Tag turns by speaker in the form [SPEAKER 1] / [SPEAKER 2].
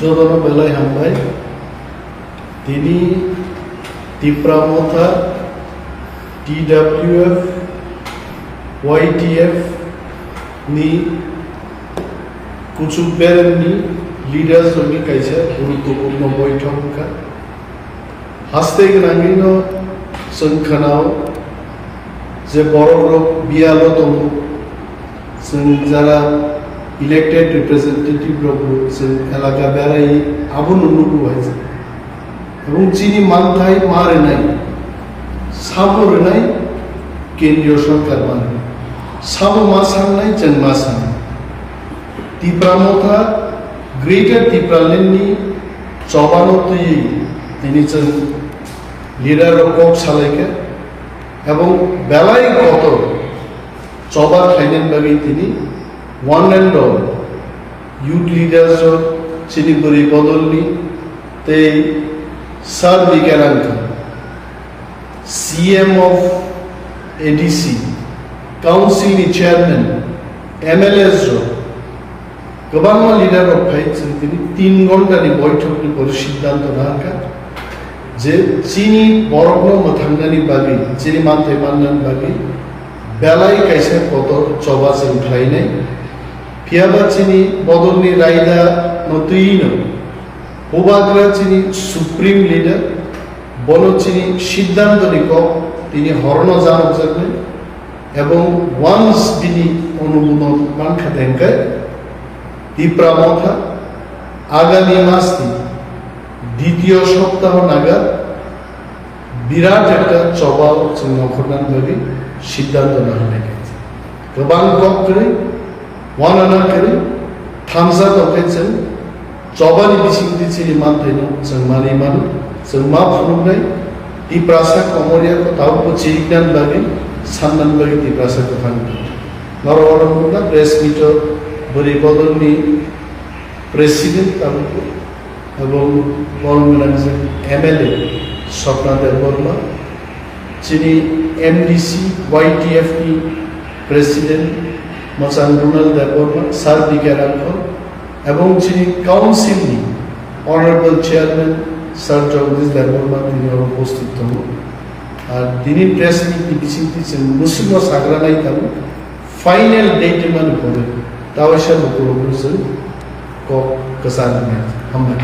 [SPEAKER 1] Jodono belai hambai tini Tipramotha TWF YTF ni Kuchukberen ni leaders ni kaisa guruত্বপূর্ণ বৈঠক হাসতে গনাঙ্গিনো সংখানাও যে বড় লোক বিয়ালো দङ जों যারা ইলেক্টেড রিপ্রেজেন্টেটিভ রব जों এলাকা বেড়াই আবু নুনুকু হয়েছে এবং চিনি মানথাই মারে নাই সাবরে নাই কেন্দ্রীয় সরকার মানে সাবু মাসান নাই जों মাসান তিপ্রামথা গ্রেটার তিপ্রালেননি চবানতই তিনি जों লিডার কক সালাইকে এবং বেলায় কত চবা খাইনেন বাকি তিনি one and all youth leaders চিনিপুরি বদলনি তে সার বিকারাঙ্ক সিএম অফ এডিসি কাউন্সিলनि চেয়ারম্যান এমএলএস गोबां লিডার ফাই তিনি 3 ঘন্টাनि বৈঠকनि পরে সিদ্ধান্ত নাকা যে চিনি বরগ্ন মথাঙ্গানি বাকি চিনি মানতে মাননান বাকি বেলাই কাইসে কত চবা जों খাইনাই পিয়াবা চিনি বদলনি রাইদা নতুইন ওবাগ্রা চিনি সুপ্রিম লিডার বল চিনি সিদ্ধান্ত নিক তিনি হরণ জানক যাবে এবং ওয়ান্স তিনি অনুমোদন মানখা দেনকায় তিপ্রামথা আগামী মাসে দ্বিতীয় সপ্তাহ নাগাদ বিরাট একটা চবাও जों নখরনান বাকি সিদ্ধান্ত নেওয়া হয়েছে गोबां गप করে ওয়ানানা করে থামসা দকেছেন চবানি বিসিংদি চিনি মানথাইনো जों मानि मानो जों मा फुरुंनाय तिप्रासा कमरिया को तावको चिरिकनान बागै साननान बागै तिप्रासा को फांगि नरवरमना प्रेस मिट बोरै बदलनि प्रेसिडेंट तावको এবং বরমনানজে এমএলএ স্বপ্নাদেব বর্মা যিনি এমডিসি ওয়াইটিএফ নি প্রেসিডেন্ট মচান রুনাল দেব বর্মা সার বিকারাঙ্ক এবং যিনি কাউন্সিল নি অনারেবল চেয়ারম্যান স্যার জগদীশ দেব বর্মা তিনি উপস্থিত হন আর তিনি প্রেস মিট বিচিন্তি মুসলিম সাগরানাই তাম ফাইনাল ডেট মান হবে তাওয়াশা উপলব্ধ ক কসান হামলা